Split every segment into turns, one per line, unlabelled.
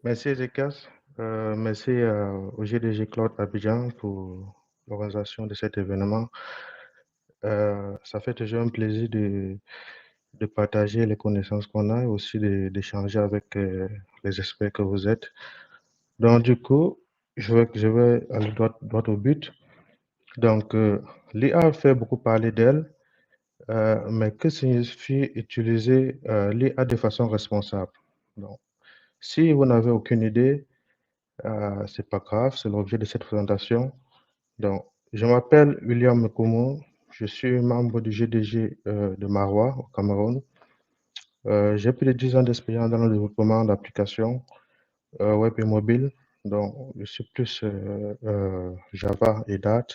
Merci Zekas. Merci au GDG Claude Abidjan pour l'organisation de cet événement. Ça fait toujours un plaisir de partager les connaissances qu'on a et aussi d'échanger avec les experts que vous êtes. Donc, du coup, je vais aller droit au but. Donc, l'IA fait beaucoup parler d'elle, mais que signifie utiliser l'IA de façon responsable? Donc, si vous n'avez aucune idée, c'est pas grave, c'est l'objet de cette présentation. Donc, je m'appelle William Mekomo, je suis membre du GDG de Marois au Cameroun. J'ai plus de 10 ans d'expérience dans le développement d'applications web et mobile. Donc, je suis plus Java et Dart.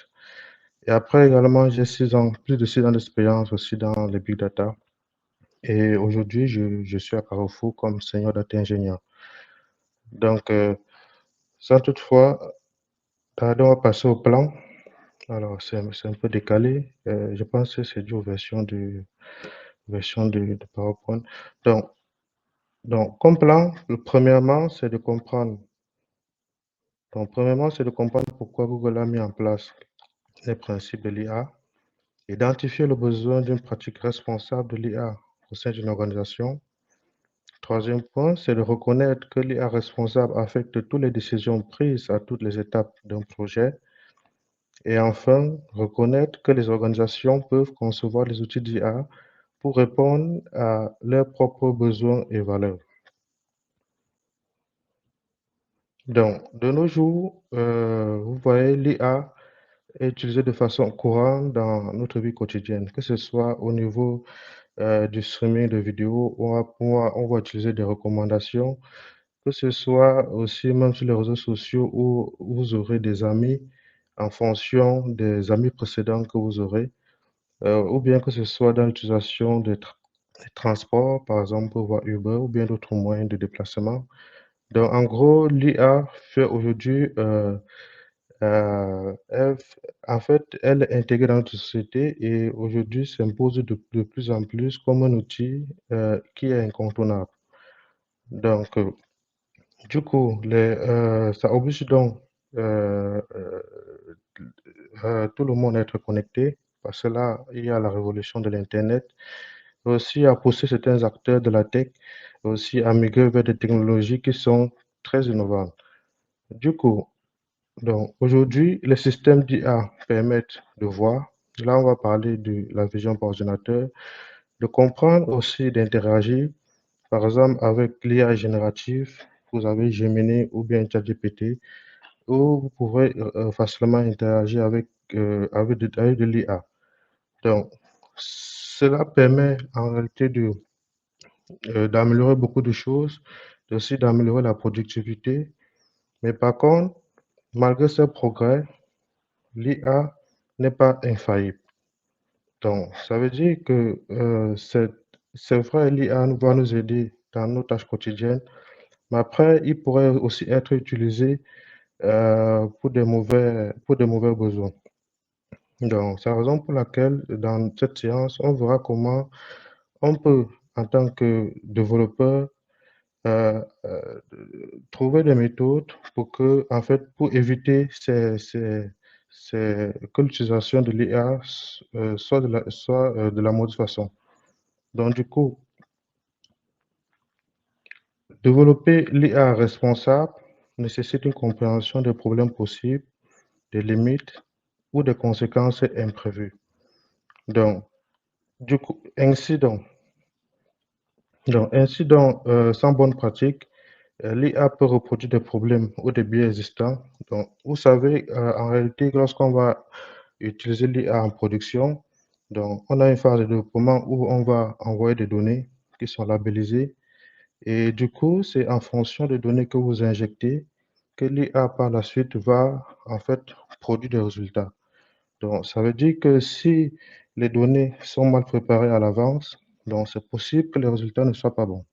Et après également, j'ai 6 ans, plus de 6 ans d'expérience aussi dans les big data. Et aujourd'hui, je suis à Carrefour comme senior data ingénieur. Donc, sans toutefois tarder, on va passer au plan. Alors, c'est un peu décalé. Je pense que c'est dû aux versions de PowerPoint. Donc, comme plan, premièrement, c'est de comprendre. Donc, premièrement, c'est de comprendre pourquoi Google a mis en place les principes de l'IA, identifier le besoin d'une pratique responsable de l'IA au sein d'une organisation. Troisième point, c'est de reconnaître que l'IA responsable affecte toutes les décisions prises à toutes les étapes d'un projet. Et enfin, reconnaître que les organisations peuvent concevoir des outils d'IA pour répondre à leurs propres besoins et valeurs. Donc, de nos jours, vous voyez, l'IA est utilisée de façon courante dans notre vie quotidienne, que ce soit au niveau du streaming de vidéos, on va utiliser des recommandations, que ce soit aussi même sur les réseaux sociaux où vous aurez des amis en fonction des amis précédents que vous aurez, ou bien que ce soit dans l'utilisation des transports, par exemple, voie Uber ou bien d'autres moyens de déplacement. Donc, en gros, l'IA fait aujourd'hui, en fait, elle est intégrée dans notre société et aujourd'hui s'impose de plus en plus comme un outil qui est incontournable. Donc, du coup, ça oblige donc euh, euh, tout le monde à être connecté parce que là, il y a la révolution de l'Internet, aussi à pousser certains acteurs de la tech, aussi à migrer vers des technologies qui sont très innovantes. Du coup, donc aujourd'hui, les systèmes d'IA permettent de voir, là on va parler de la vision par ordinateur, de comprendre aussi d'interagir, par exemple avec l'IA générative, vous avez Gemini ou bien ChatGPT, où vous pouvez facilement interagir avec de l'IA. Donc, cela permet en réalité d'améliorer beaucoup de choses, aussi d'améliorer la productivité. Mais par contre, malgré ces progrès, l'IA n'est pas infaillible. Donc, ça veut dire que c'est vrai, l'IA va nous aider dans nos tâches quotidiennes, mais après, il pourrait aussi être utilisé pour des mauvais besoins. Donc, c'est la raison pour laquelle, dans cette séance, on verra comment on peut, en tant que développeur, euh, euh, trouver des méthodes pour que, en fait, pour éviter que l'utilisation de l'IA soit de la mauvaise façon. Donc, du coup, développer l'IA responsable nécessite une compréhension des problèmes possibles, des limites ou des conséquences imprévues. Donc, du coup, sans bonne pratique, l'IA peut reproduire des problèmes ou des biais existants. Donc, vous savez, en réalité, lorsqu'on va utiliser l'IA en production, donc on a une phase de développement où on va envoyer des données qui sont labellisées. Et du coup, c'est en fonction des données que vous injectez que l'IA par la suite va en fait produire des résultats. Donc, ça veut dire que si les données sont mal préparées à l'avance, donc c'est possible que les résultats ne soient pas bons.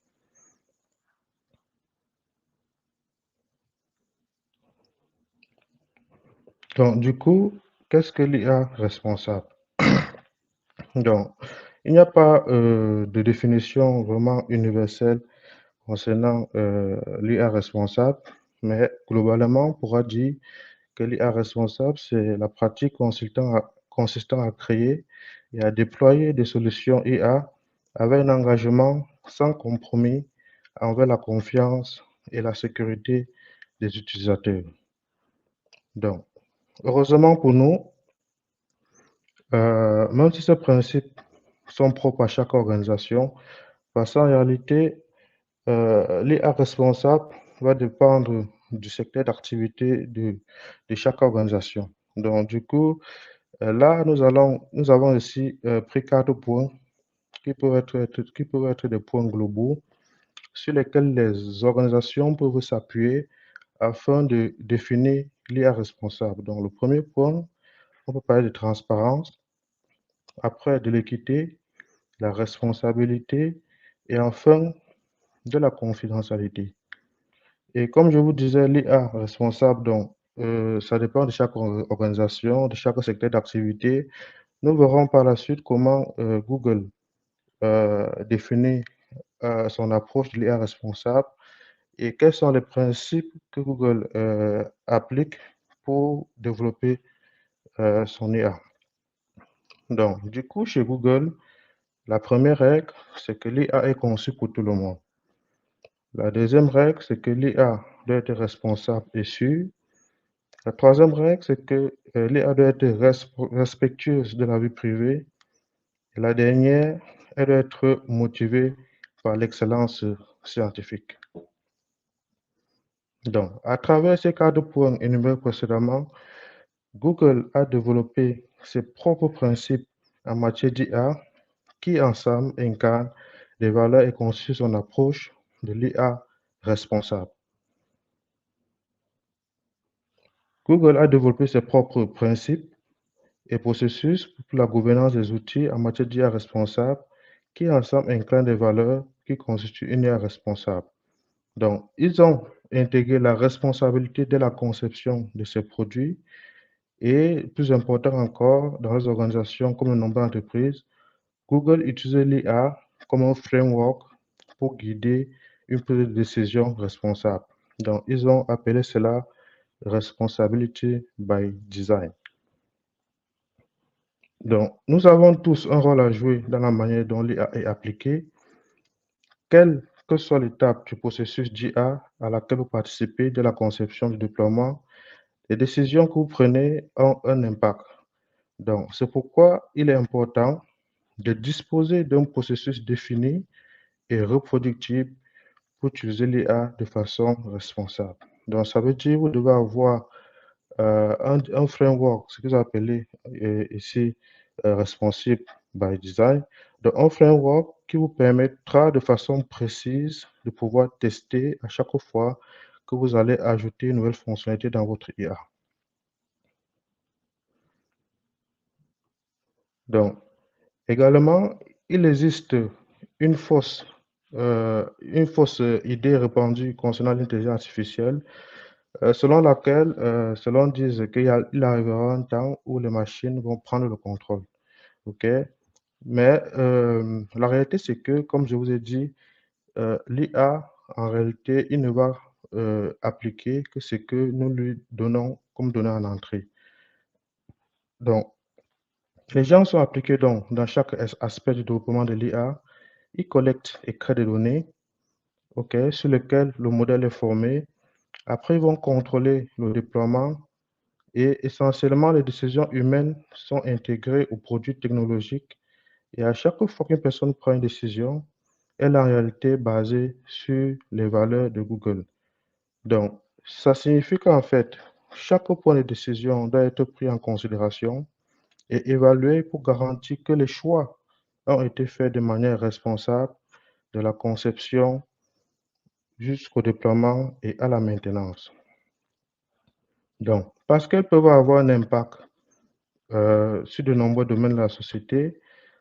Donc, du coup, qu'est-ce que l'IA responsable? Donc, il n'y a pas de définition vraiment universelle concernant l'IA responsable, mais globalement, on pourra dire que l'IA responsable, c'est la pratique consistant à créer et à déployer des solutions IA avec un engagement sans compromis envers la confiance et la sécurité des utilisateurs. Donc, heureusement pour nous, même si ces principes sont propres à chaque organisation, parce qu'en réalité, l'IA responsable va dépendre du secteur d'activité de chaque organisation. Donc, du coup, là, nous avons ici pris 4 points qui peuvent être des points globaux sur lesquels les organisations peuvent s'appuyer afin de définir l'IA responsable. Donc, le premier point, on peut parler de transparence, après de l'équité, la responsabilité et enfin de la confidentialité. Et comme je vous disais, l'IA responsable, donc, ça dépend de chaque organisation, de chaque secteur d'activité. Nous verrons par la suite comment Google définit son approche de l'IA responsable et quels sont les principes que Google applique pour développer son IA. Donc, du coup, chez Google, la première règle, c'est que l'IA est conçue pour tout le monde. La deuxième règle, c'est que l'IA doit être responsable et sûre. La troisième règle, c'est que l'IA doit être respectueuse de la vie privée. Et la dernière, elle doit être motivée par l'excellence scientifique. Donc, à travers ces 4 points énumérés précédemment, Google a développé ses propres principes en matière d'IA qui, ensemble, incarnent des valeurs et constituent son approche de l'IA responsable. Google a développé ses propres principes et processus pour la gouvernance des outils en matière d'IA responsable qui, ensemble, incarnent des valeurs qui constituent une IA responsable. Donc, ils ont intégré la responsabilité de la conception de ces produits et, plus important encore, dans les organisations comme de nombreuses entreprises, Google utilise l'IA comme un framework pour guider une prise de décision responsable. Donc, ils ont appelé cela Responsibility by Design. Donc, nous avons tous un rôle à jouer dans la manière dont l'IA est appliquée. Quelle que soit l'étape du processus d'IA à laquelle vous participez, de la conception du déploiement, les décisions que vous prenez ont un impact. Donc, c'est pourquoi il est important de disposer d'un processus défini et reproductible pour utiliser l'IA de façon responsable. Donc, ça veut dire que vous devez avoir un framework, ce que vous appelez ici responsive by design, donc un framework qui vous permettra de façon précise de pouvoir tester à chaque fois que vous allez ajouter une nouvelle fonctionnalité dans votre IA. Donc, également, il existe une fausse, une fausse idée répandue concernant l'intelligence artificielle, selon laquelle, selon disent il arrivera un temps où les machines vont prendre le contrôle. OK? Mais la réalité, c'est que, comme je vous ai dit, l'IA, en réalité, il ne va appliquer que ce que nous lui donnons comme données en entrée. Donc, les gens sont appliqués donc dans chaque aspect du développement de l'IA. Ils collectent et créent des données, OK, sur lesquelles le modèle est formé. Après, ils vont contrôler le déploiement et essentiellement, les décisions humaines sont intégrées aux produits technologiques. Et à chaque fois qu'une personne prend une décision, elle est en réalité basée sur les valeurs de Google. Donc, ça signifie qu'en fait, chaque point de décision doit être pris en considération et évalué pour garantir que les choix ont été faits de manière responsable, de la conception jusqu'au déploiement et à la maintenance. Donc, parce qu'elles peuvent avoir un impact sur de nombreux domaines de la société,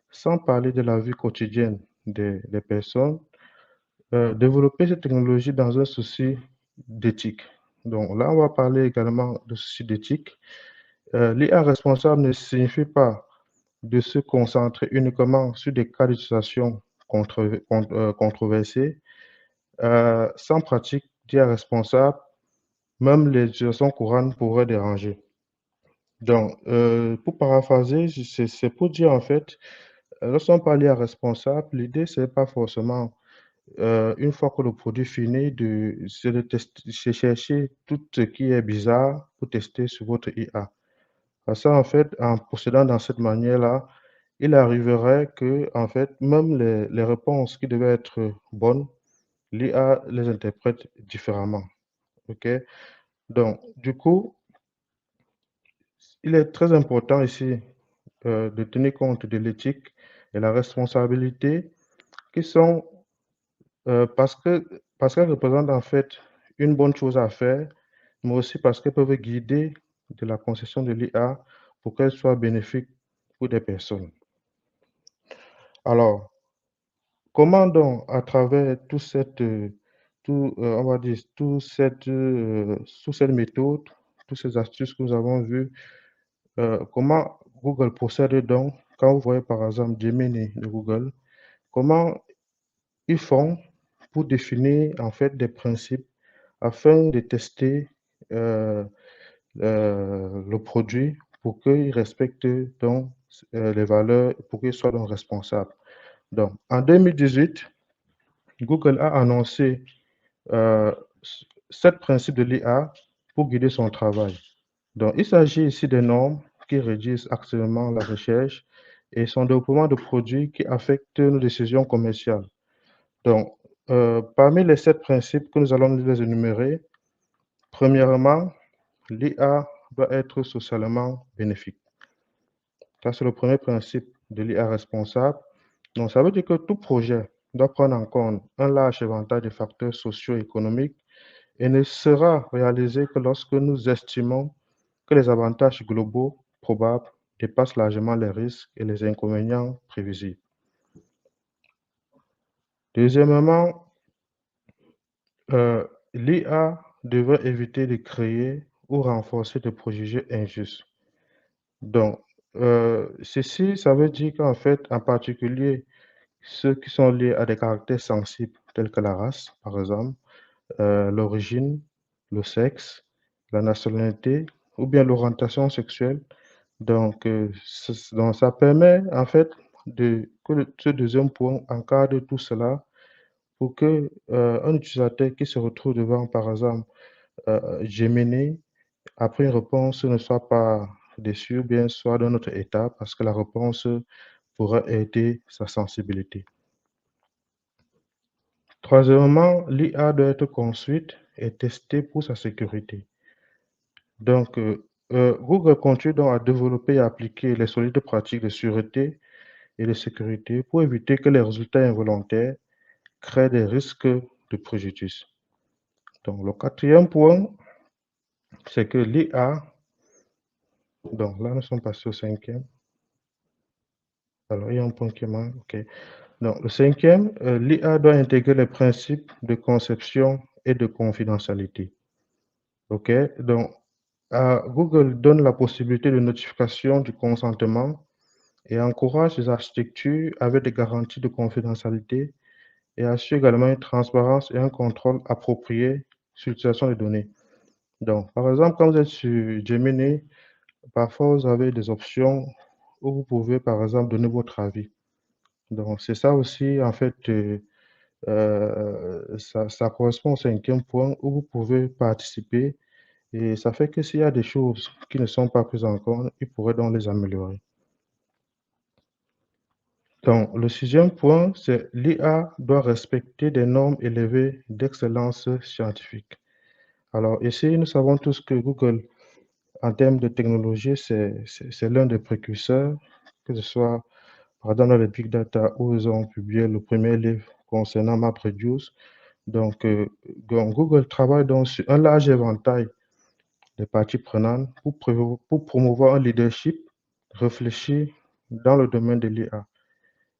sans parler de la vie quotidienne des personnes, développer cette technologie dans un souci d'éthique. Donc là, on va parler également de souci d'éthique. L'IA responsable ne signifie pas de se concentrer uniquement sur des cas d'utilisation controversés, Sans pratique d'IA responsable, même les utilisations courantes pourraient déranger. Donc, pour paraphraser, c'est pour dire en fait, lorsqu'on parle d'IA responsable, l'idée, c'est pas forcément une fois que le produit finit, c'est de c'est chercher tout ce qui est bizarre pour tester sur votre IA. Parce qu'en fait, en procédant dans cette manière-là, il arriverait que, en fait, même les réponses qui devaient être bonnes, l'IA les interprète différemment. OK? Donc, du coup, il est très important ici de tenir compte de l'éthique et la responsabilité qui sont parce que parce qu'elles représentent en fait une bonne chose à faire, mais aussi parce qu'elles peuvent guider de la conception de l'IA pour qu'elle soit bénéfique pour des personnes. Alors, comment donc, à travers on va dire, toute cette méthode, toutes ces astuces que nous avons vues, comment Google procède donc quand vous voyez par exemple Gemini de Google, comment ils font pour définir en fait des principes afin de tester euh, le produit pour qu'il respecte donc les valeurs, pour qu'il soit donc responsable. Donc, en 2018, Google a annoncé euh, 7 principes de l'IA pour guider son travail. Donc, il s'agit ici des normes qui régissent actuellement la recherche et son développement de produits qui affectent nos décisions commerciales. Donc, parmi les 7 principes que nous allons les énumérer, premièrement, l'IA doit être socialement bénéfique. Ça, c'est le premier principe de l'IA responsable. Donc, ça veut dire que tout projet doit prendre en compte un large éventail de facteurs socio-économiques et ne sera réalisé que lorsque nous estimons que les avantages globaux probables dépassent largement les risques et les inconvénients prévisibles. Deuxièmement, l'IA devrait éviter de créer ou renforcer des préjugés injustes. Donc, ceci, ça veut dire qu'en fait, en particulier, ceux qui sont liés à des caractères sensibles tels que la race, par exemple, l'origine, le sexe, la nationalité ou bien l'orientation sexuelle. Donc, donc ça permet en fait ce deuxième point encadre tout cela pour que un utilisateur qui se retrouve devant, par exemple, Gemini, après une réponse, ne soit pas déçu ou bien soit dans notre état parce que la réponse pourrait aider sa sensibilité. Troisièmement, l'IA doit être construite et testée pour sa sécurité. Donc, Google continue donc à développer et appliquer les solides pratiques de sûreté et de sécurité pour éviter que les résultats involontaires créent des risques de préjudice. Donc, le quatrième point, c'est que l'IA, donc là, nous sommes passés au cinquième. Alors, il y a un point qui manque. OK. Donc, le cinquième, l'IA doit intégrer les principes de conception et de confidentialité. OK. Donc, Google donne la possibilité de notification du consentement et encourage les architectures avec des garanties de confidentialité et assure également une transparence et un contrôle approprié sur l'utilisation des données. Donc, par exemple, quand vous êtes sur Gemini, parfois vous avez des options où vous pouvez, par exemple, donner votre avis. Donc, c'est ça aussi, en fait, ça correspond au cinquième point où vous pouvez participer et ça fait que s'il y a des choses qui ne sont pas prises en compte, ils pourraient donc les améliorer. Donc, le sixième point, c'est l'IA doit respecter des normes élevées d'excellence scientifique. Alors, ici, nous savons tous que Google, en termes de technologie, c'est l'un des précurseurs, que ce soit par exemple dans les Big Data où ils ont publié le premier livre concernant MapReduce. Donc, Google travaille donc sur un large éventail de parties prenantes pour promouvoir un leadership réfléchi dans le domaine de l'IA.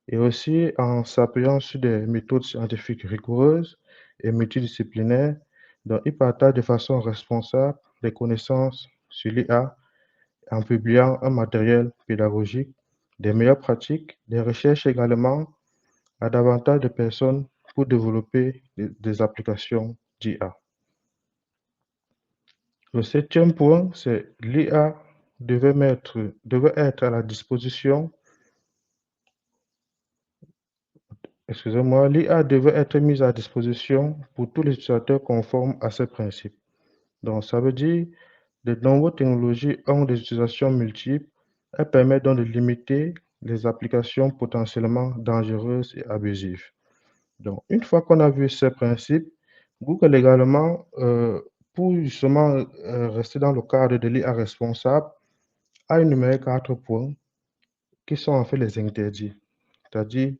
Et aussi en s'appuyant sur des méthodes scientifiques rigoureuses et multidisciplinaires, dont ils partagent de façon responsable des connaissances sur l'IA en publiant un matériel pédagogique, des meilleures pratiques, des recherches également à davantage de personnes pour développer des applications d'IA. Le septième point, c'est l'IA devait être à la disposition, l'IA devait être mise à disposition pour tous les utilisateurs conformes à ces principes. Donc, ça veut dire de nombreuses technologies ont des utilisations multiples. Elles permettent donc de limiter les applications potentiellement dangereuses et abusives. Donc, une fois qu'on a vu ces principes, Google également, pour justement rester dans le cadre de l'IA responsable, a énuméré 4 points qui sont en fait les interdits. C'est-à-dire,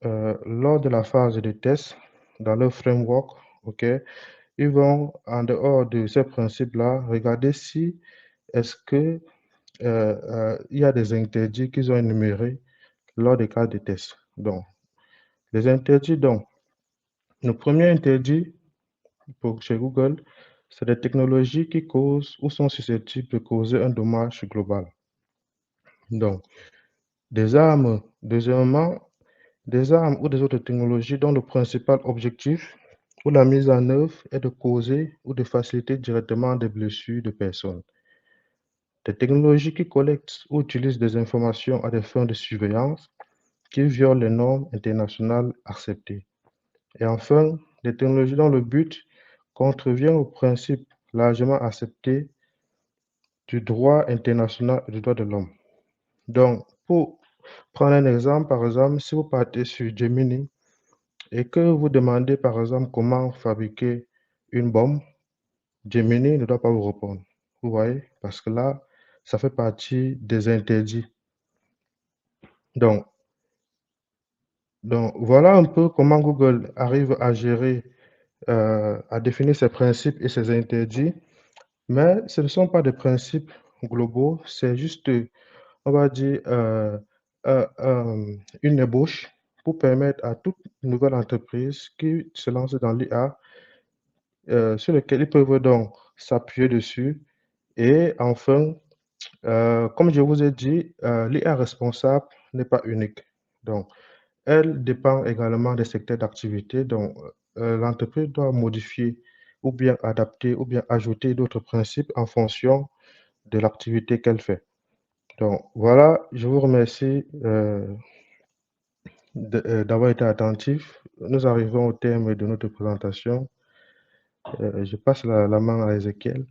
lors de la phase de test, dans leur framework, ok, ils vont, en dehors de ces principes-là, regarder si est-ce que il y a des interdits qu'ils ont énumérés lors des cas de test. Donc, les interdits, donc, le premier interdit pour chez Google, c'est des technologies qui causent ou sont susceptibles de causer un dommage global. Donc, des armes, deuxièmement, des armes ou des autres technologies dont le principal objectif ou la mise en œuvre est de causer ou de faciliter directement des blessures de personnes. Des technologies qui collectent ou utilisent des informations à des fins de surveillance qui violent les normes internationales acceptées. Et enfin, des technologies dont le but contrevient aux principes largement acceptés du droit international et du droit de l'homme. Donc, pour prendre un exemple, par exemple, si vous partez sur Gemini et que vous demandez, par exemple, comment fabriquer une bombe, Gemini ne doit pas vous répondre. Vous voyez? Parce que là, ça fait partie des interdits. Donc, voilà un peu comment Google arrive à gérer, à définir ses principes et ses interdits. Mais ce ne sont pas des principes globaux, c'est juste, on va dire, une ébauche pour permettre à toute nouvelle entreprise qui se lance dans l'IA, sur lequel ils peuvent donc s'appuyer dessus. Et enfin, comme je vous ai dit, l'IA responsable n'est pas unique. Donc, elle dépend également des secteurs d'activité. Donc, l'entreprise doit modifier ou bien adapter ou bien ajouter d'autres principes en fonction de l'activité qu'elle fait. Donc voilà, je vous remercie d'avoir été attentif. Nous arrivons au terme de notre présentation. Je passe la main à Ezekiel.